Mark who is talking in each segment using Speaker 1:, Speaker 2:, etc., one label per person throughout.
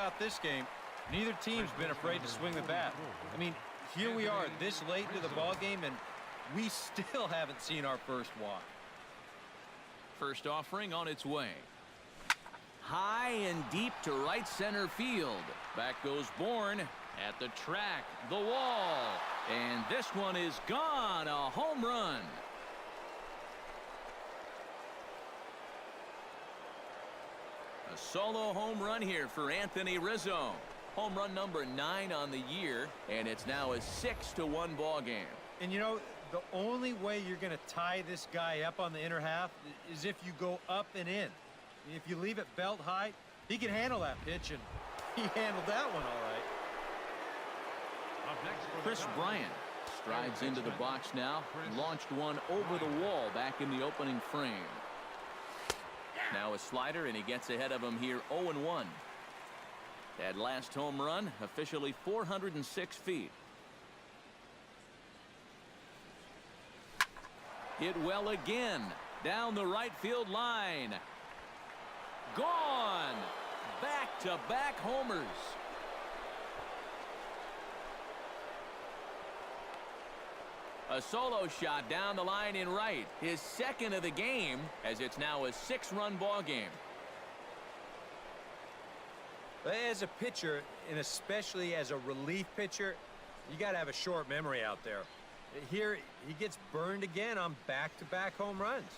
Speaker 1: about this game, neither team's been afraid to swing the bat. I mean, here we are this late into the ball game, and we still haven't seen our first walk.
Speaker 2: First offering on its way. High and deep to right center field. Back goes Bourne at the track, the wall, and this one is gone. A home run. A solo home run here for Anthony Rizzo. Home run number 9 on the year, and it's now a 6-1 ball game.
Speaker 1: And you know, the only way you're going to tie this guy up on the inner half is if you go up and in. If you leave it belt high, he can handle that pitch, and he handled that one all right.
Speaker 2: Chris Bryant strides into the box now. Launched one over the wall back in the opening frame. Now a slider, and he gets ahead of him here 0-1. That last home run, officially 406 feet. Hit well again. Down the right field line. Gone. Back-to-back homers. A solo shot down the line in right. His second of the game, as it's now a 6-run ball game.
Speaker 1: As a pitcher, and especially as a relief pitcher, you got to have a short memory out there. Here, he gets burned again on back-to-back home runs.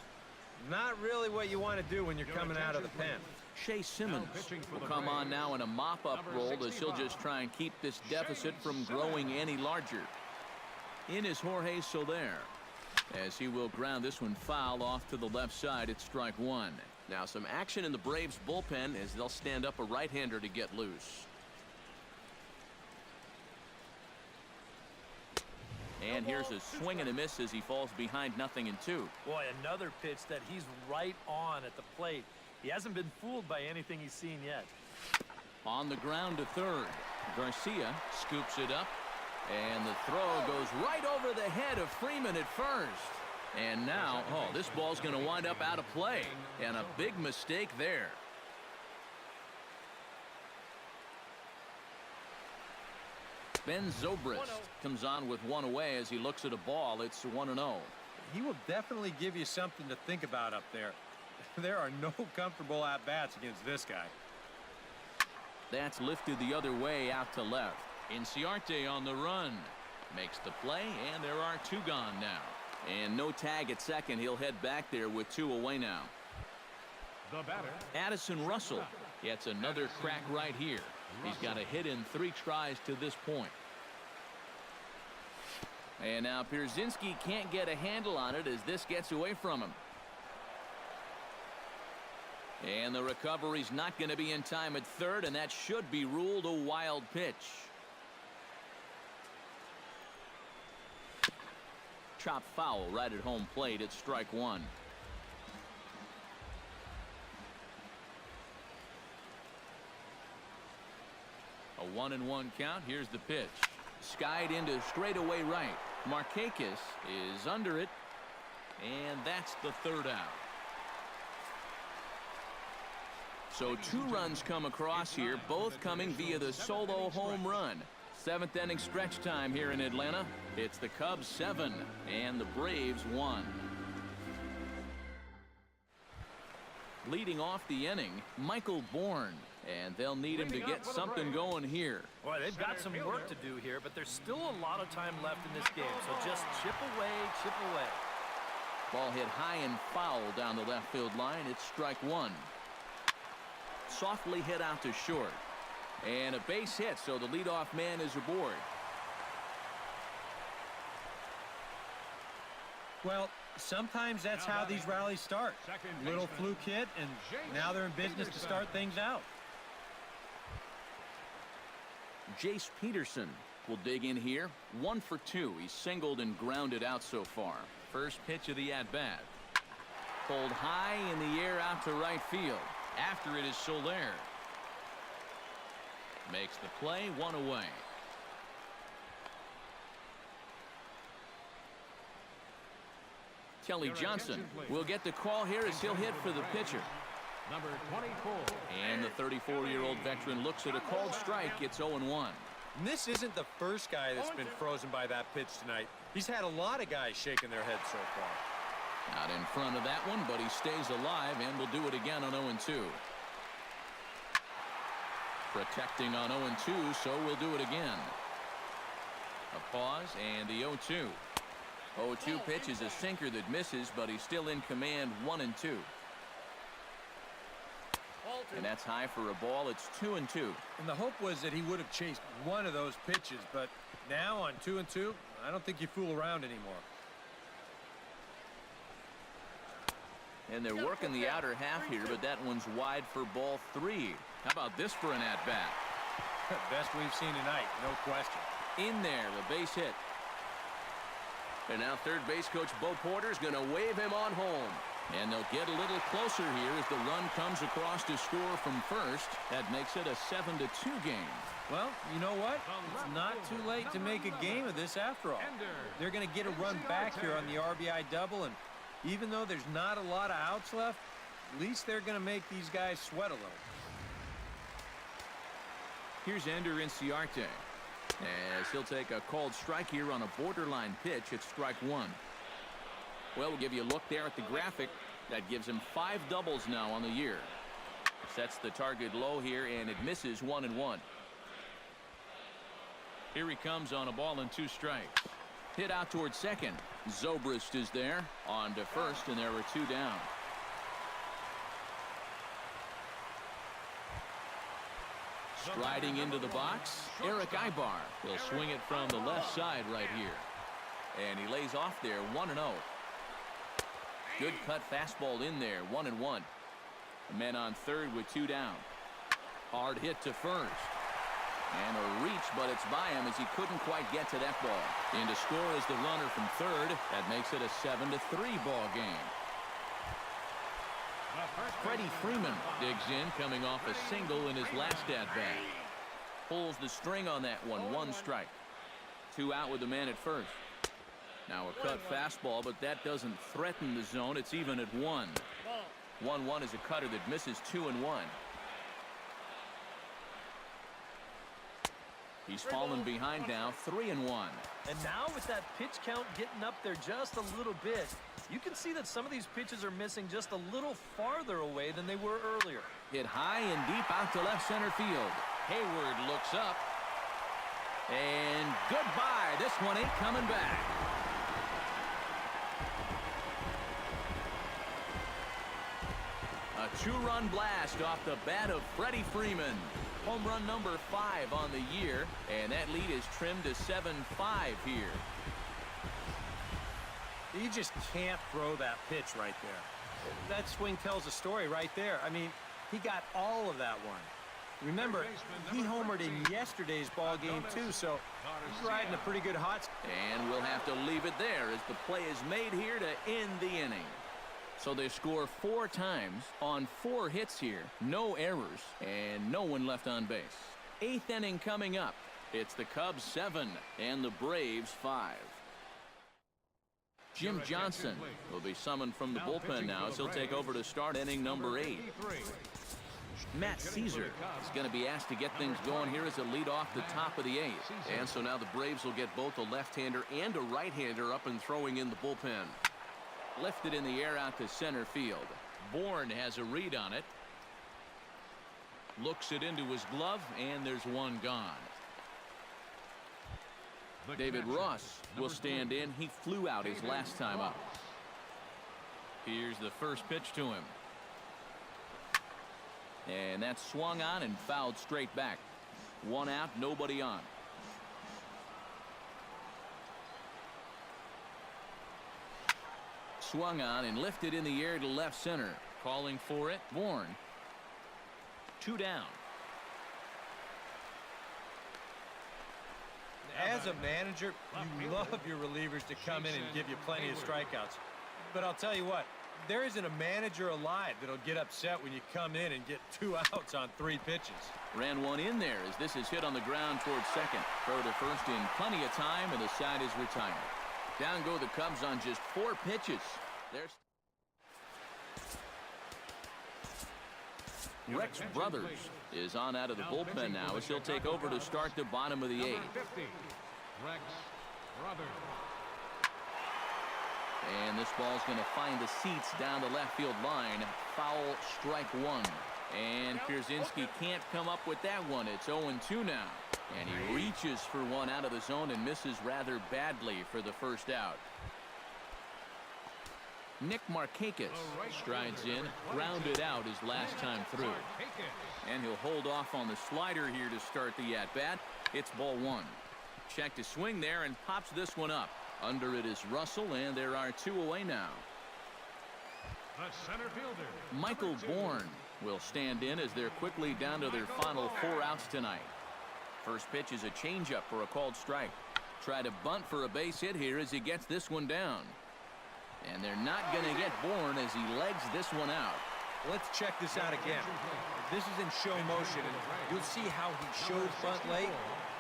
Speaker 1: Not really what you want to do when you're coming out of the pen.
Speaker 2: Shea Simmons will come on now in a mop-up role as he'll just try and keep this deficit from growing any larger. In is Jorge Soler, as he will ground this one foul off to the left side. It's strike one.
Speaker 3: Now some action in the Braves bullpen as they'll stand up a right-hander to get loose.
Speaker 2: And here's a swing and a miss as he falls behind 0-2.
Speaker 4: Boy, another pitch that he's right on at the plate. He hasn't been fooled by anything he's seen yet.
Speaker 2: On the ground to third. Garcia scoops it up. And the throw goes right over the head of Freeman at first. And now, this ball's going to wind up out of play. And a big mistake there. Ben Zobrist comes on with one away as he looks at a ball. It's 1-0.
Speaker 1: He will definitely give you something to think about up there. There are no comfortable at-bats against this guy.
Speaker 2: That's lifted the other way out to left. Inciarte on the run. Makes the play, and there are 2 gone now. And no tag at second. He'll head back there with 2 away now.
Speaker 5: The batter,
Speaker 2: Addison Russell gets another crack right here. He's got a hit in 3 tries to this point. And now Pierzynski can't get a handle on it as this gets away from him. And the recovery's not going to be in time at third, and that should be ruled a wild pitch. Chop foul right at home plate. It's strike one. A 1-1 count. Here's the pitch. Skied into straightaway right. Markakis is under it. And that's the 3rd out. So 2 runs come across here, both coming via the solo home run. 7th inning stretch time here in Atlanta. It's the Cubs 7 and the Braves 1. Leading off the inning, Michael Bourne. And they'll need him to get something going here.
Speaker 4: Boy, they've got some work to do here, but there's still a lot of time left in this game. So just chip away, chip away.
Speaker 2: Ball hit high and foul down the left field line. It's strike one. Softly hit out to short. And a base hit, so the leadoff man is aboard.
Speaker 1: Well, sometimes that's how these rallies start. Little fluke hit, and now they're in business to start things out.
Speaker 2: Jace Peterson will dig in here. 1 for 2. He's singled and grounded out so far. First pitch of the at-bat. Pulled high in the air out to right field. After it is Soler. Makes the play, 1 away. Kelly Johnson will get the call here as he'll hit for the pitcher.
Speaker 5: Number 24.
Speaker 2: And the 34-year-old veteran looks at a called strike. It's 0-1.
Speaker 1: And this isn't the first guy that's been frozen by that pitch tonight. He's had a lot of guys shaking their heads so far.
Speaker 2: Not in front of that one, but he stays alive and will do it again on 0-2. Protecting on 0-2, so we'll do it again. A pause and the 0-2. 0-2 pitch is a sinker that misses, but he's still in command. 1-2. And that's high for a ball. It's 2-2.
Speaker 1: And the hope was that he would have chased one of those pitches, but now on 2-2, I don't think you fool around anymore.
Speaker 2: And they're working the outer half here, but that one's wide for ball 3. How about this for an at-bat?
Speaker 1: Best we've seen tonight, no question.
Speaker 2: In there, the base hit.
Speaker 3: And now third base coach Bo Porter's going to wave him on home.
Speaker 2: And they'll get a little closer here as the run comes across to score from first. That makes it a 7-2 game.
Speaker 1: Well, you know what? It's not too late to make a game of this after all. They're going to get a run back here on the RBI double, and even though there's not a lot of outs left, at least they're going to make these guys sweat a little.
Speaker 2: Here's Ender Inciarte, as he'll take a called strike here on a borderline pitch. It's strike 1. Well, we'll give you a look there at the graphic. That gives him 5 doubles now on the year. Sets the target low here, and it misses 1-1. Here he comes on a ball and 2 strikes. Hit out towards second. Zobrist is there. On to first, and there are 2 down. Striding into the box, Eric Ibar. He'll swing it from the left side right here. And he lays off there, 1-0. Good cut fastball in there, 1-1. Men on third with 2 down. Hard hit to first. And a reach, but it's by him as he couldn't quite get to that ball. In to score is the runner from third. That makes it a 7-3 ball game. Freddie Freeman digs in, coming off a single in his last at-bat. Pulls the string on that one, 1 strike. 2 out with the man at first. Now a cut fastball, but that doesn't threaten the zone. It's even at 1. 1-1 is a cutter that misses 2-1. He's fallen behind now, 3-1.
Speaker 4: And now with that pitch count getting up there just a little bit, you can see that some of these pitches are missing just a little farther away than they were earlier.
Speaker 2: Hit high and deep out to left center field. Hayward looks up. And goodbye. This one ain't coming back. A 2-run blast off the bat of Freddie Freeman. Home run number 5 on the year, and that lead is trimmed to 7-5 here.
Speaker 1: You just can't throw that pitch right there. That swing tells a story right there. I mean, he got all of that one. Remember, he homered in yesterday's ball game too, so he's riding a pretty good hot.
Speaker 2: And we'll have to leave it there as the play is made here to end the inning. So they score 4 times on 4 hits here. No errors and no one left on base. 8th inning coming up. It's the Cubs 7 and the Braves 5. Jim Johnson will be summoned from the bullpen now as he'll take over to start inning number 8. Matt Caesar is going to be asked to get things going here as a lead off the top of the 8th.
Speaker 3: And so now the Braves will get both a left-hander and a right-hander up and throwing in the bullpen.
Speaker 2: Lifted in the air out to center field. Bourne has a read on it. Looks it into his glove, and there's one gone. David Ross will stand in. He flew out his last time up. Here's the first pitch to him. And that's swung on and fouled straight back. 1 out, nobody on. Swung on and lifted in the air to left center. Calling for it, Bourne. 2 down.
Speaker 1: As a manager, you love your relievers to come in and give you plenty of strikeouts. But I'll tell you what, there isn't a manager alive that'll get upset when you come in and get 2 outs on 3 pitches.
Speaker 2: Ran one in there as this is hit on the ground towards second. Throw to first in plenty of time, and the side is retired. Down go the Cubs on just 4 pitches. There's Rex Brothers is on out of the bullpen now as he'll take over to start the bottom of the eighth.
Speaker 5: 50, Rex Brothers.
Speaker 2: And this ball's going to find the seats down the left field line. Foul, strike one. And Pierzynski can't come up with that one. It's 0-2 now. And he reaches for one out of the zone and misses rather badly for the first out. Nick Markakis strides in, grounded out his last time through. And he'll hold off on the slider here to start the at-bat. It's ball one. Check to swing there and pops this one up. Under it is Russell, and there are two away now.
Speaker 5: The center fielder,
Speaker 2: Michael Bourne will stand in as they're quickly down to their final 4 outs tonight. First pitch is a changeup for a called strike. Try to bunt for a base hit here as he gets this one down. And they're not going to get Bourne as he legs this one out.
Speaker 1: Let's check this out again. This is in show motion, and you'll see how he shows bunt late.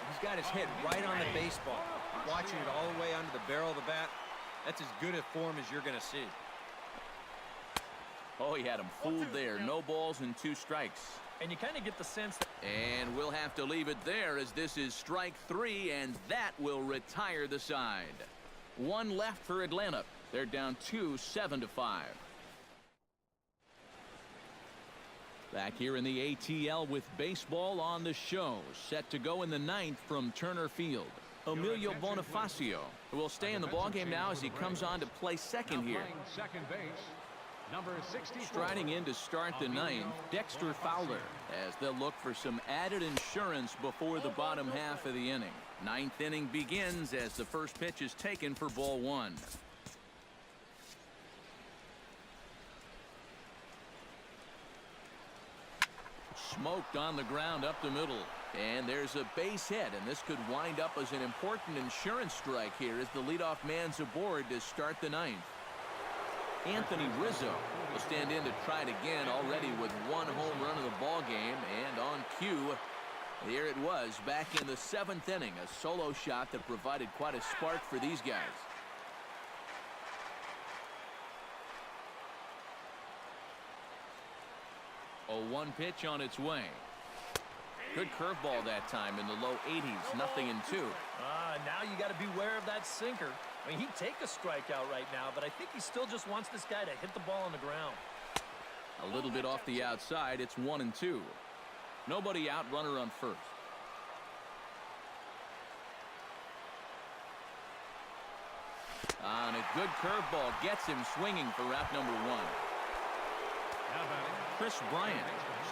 Speaker 1: He's got his head right on the baseball, watching it all the way under the barrel of the bat. That's as good a form as you're going to see.
Speaker 2: Oh, he had him fooled there. No balls and 2 strikes.
Speaker 4: And you kind of get the sense that...
Speaker 2: And we'll have to leave it there as this is strike 3, and that will retire the side. 1 left for Atlanta. They're down 2, 7-5. Back here in the ATL with baseball on the show. Set to go in the 9th from Turner Field. Emilio Bonifacio will stay in the ballgame now as he comes on to play second here.
Speaker 5: second base, number 64.
Speaker 2: Striding in to start the 9th, Dexter Fowler, as they'll look for some added insurance before the bottom half of the inning. 9th inning begins as the first pitch is taken for ball one. Smoked on the ground up the middle. And there's a base hit, and this could wind up as an important insurance strike here as the leadoff man's aboard to start the 9th. Anthony Rizzo will stand in to try it again, already with 1 home run of the ball game, and on cue, here it was back in the 7th inning, a solo shot that provided quite a spark for these guys. A 1 pitch on its way. Good curveball that time in the low 80s, 0-2.
Speaker 4: Now you got to beware of that sinker. I mean, he'd take a strikeout right now, but I think he still just wants this guy to hit the ball on the ground.
Speaker 2: A little bit off the outside. It's 1-2. Nobody out, runner on first. And a good curveball gets him swinging for route number 1. Chris Bryant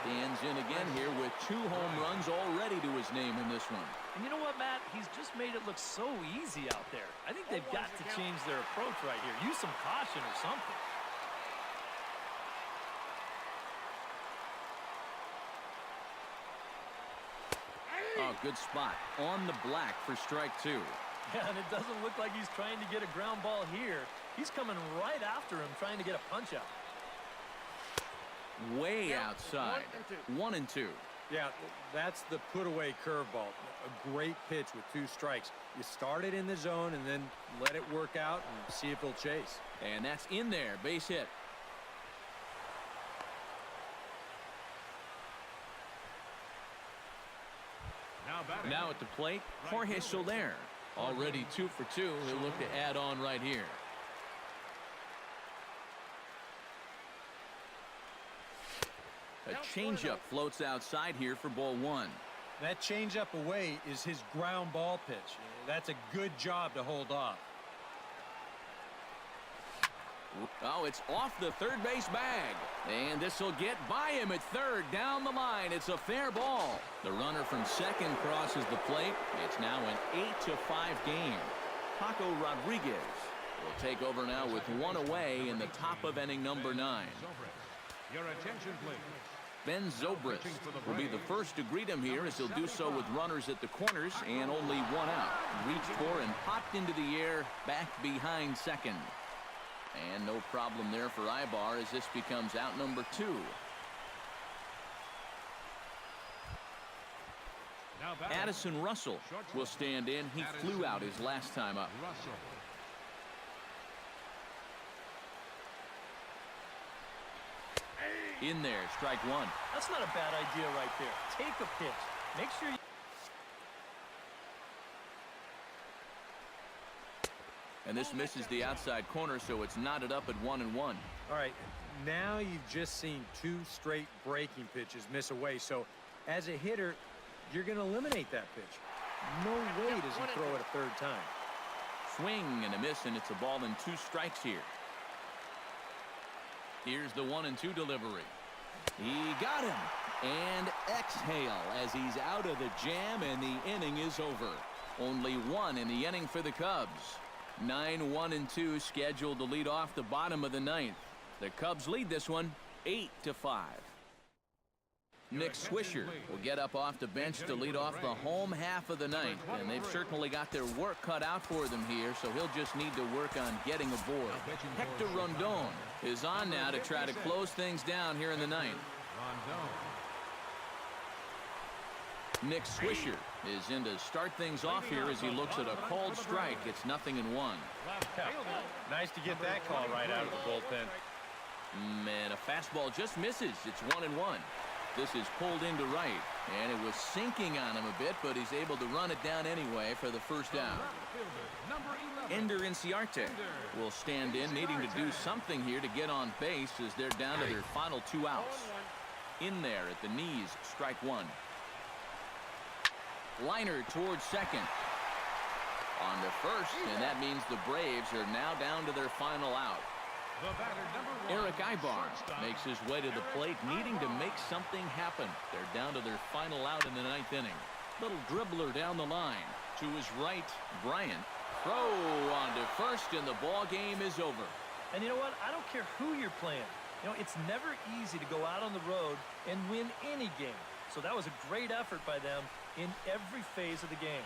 Speaker 2: stands in again here with 2 home runs already to his name in this one.
Speaker 4: And you know what, Matt? He's just made it look so easy out there. I think they've got to change their approach right here. Use some caution or something.
Speaker 2: Oh, good spot. On the black for strike 2.
Speaker 4: Yeah, and it doesn't look like he's trying to get a ground ball here. He's coming right after him, trying to get a punch out.
Speaker 2: Way outside. 1-2.
Speaker 1: Yeah, that's the put-away curveball. A great pitch with 2 strikes. You start it in the zone and then let it work out and see if he'll chase.
Speaker 2: And that's in there. Base hit. Now at the plate, Jorge Soler. Already 2 for 2. He'll look to add on right here. A changeup floats outside here for ball 1.
Speaker 1: That changeup away is his ground ball pitch. That's a good job to hold off.
Speaker 2: Oh, it's off the third base bag. And this will get by him at third. Down the line. It's a fair ball. The runner from second crosses the plate. It's now an 8-5 game. Paco Rodriguez will take over now with 1 away in the top of inning number 9.
Speaker 5: Your attention, please.
Speaker 2: Ben Zobrist will be the first to greet him here as he'll do so with runners at the corners and only 1 out. Reached for and popped into the air back behind second. And no problem there for Ibar as this becomes out number 2. Addison Russell will stand in. He flew out his last time up. In there, strike one.
Speaker 4: That's not a bad idea right there. Take a pitch. Make sure you...
Speaker 2: And this misses the outside corner, so it's knotted up at 1-1.
Speaker 1: All right, now you've just seen 2 straight breaking pitches miss away. So as a hitter, you're going to eliminate that pitch. No way does he throw it a third time.
Speaker 2: Swing and a miss, and it's a ball and 2 strikes here. Here's the 1-2 delivery. He got him. And exhale as he's out of the jam, and the inning is over. Only 1 in the inning for the Cubs. 9-1-2 scheduled to lead off the bottom of the 9th. The Cubs lead this one 8-5. Nick Swisher will get up off the bench to lead off the home half of the 9th, and they've certainly got their work cut out for them here, so he'll just need to work on getting aboard. Hector Rondon is on now to try to close things down here in the 9th. Nick Swisher is in to start things off here as he looks at a called strike. It's 0-1.
Speaker 1: Nice to get that call right out of the bullpen.
Speaker 2: Man, a fastball just misses. It's 1-1. This is pulled into right, and it was sinking on him a bit, but he's able to run it down anyway for the first out. Ender Inciarte will stand in, needing to do something here to get on base as they're down to their final 2 outs. In there at the knees, strike 1. Liner towards second. On to first, and that means the Braves are now down to their final out. Eric Ibar makes his way to the plate, needing to make something happen. They're down to their final out in the 9th inning. Little dribbler down the line. To his right, Bryant. Throw on to first, and the ball game is over.
Speaker 4: And you know what? I don't care who you're playing. You know, it's never easy to go out on the road and win any game. So that was a great effort by them in every phase of the game.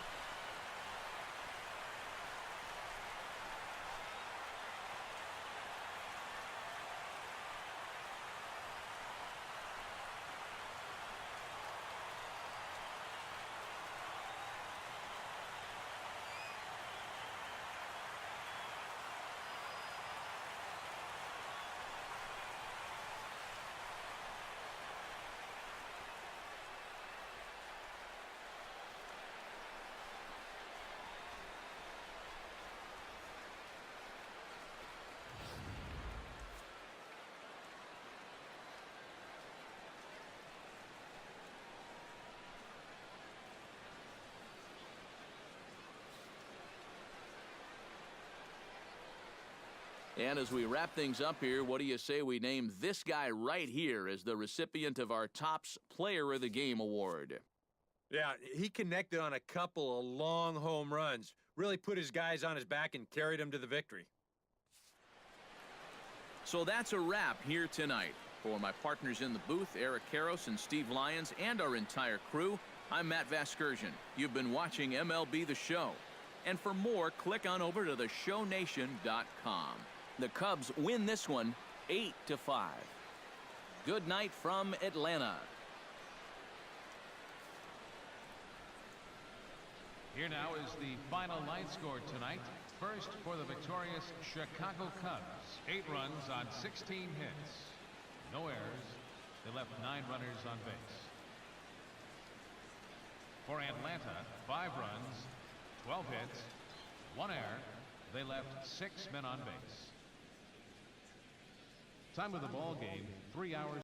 Speaker 2: And as we wrap things up here, what do you say we name this guy right here as the recipient of our Topps Player of the Game award?
Speaker 1: Yeah, he connected on a couple of long home runs. Really put his guys on his back and carried them to the victory.
Speaker 2: So that's a wrap here tonight. For my partners in the booth, Eric Karros and Steve Lyons, and our entire crew, I'm Matt Vasgersian. You've been watching MLB The Show. And for more, click on over to theshownation.com. The Cubs win this one 8-5. Good night from Atlanta.
Speaker 5: Here now is the final line score tonight. First for the victorious Chicago Cubs. 8 runs on 16 hits. No errors. They left 9 runners on base. For Atlanta, 5 runs, 12 hits, 1 error. They left 6 men on base. Time of the ball game, 3 hours.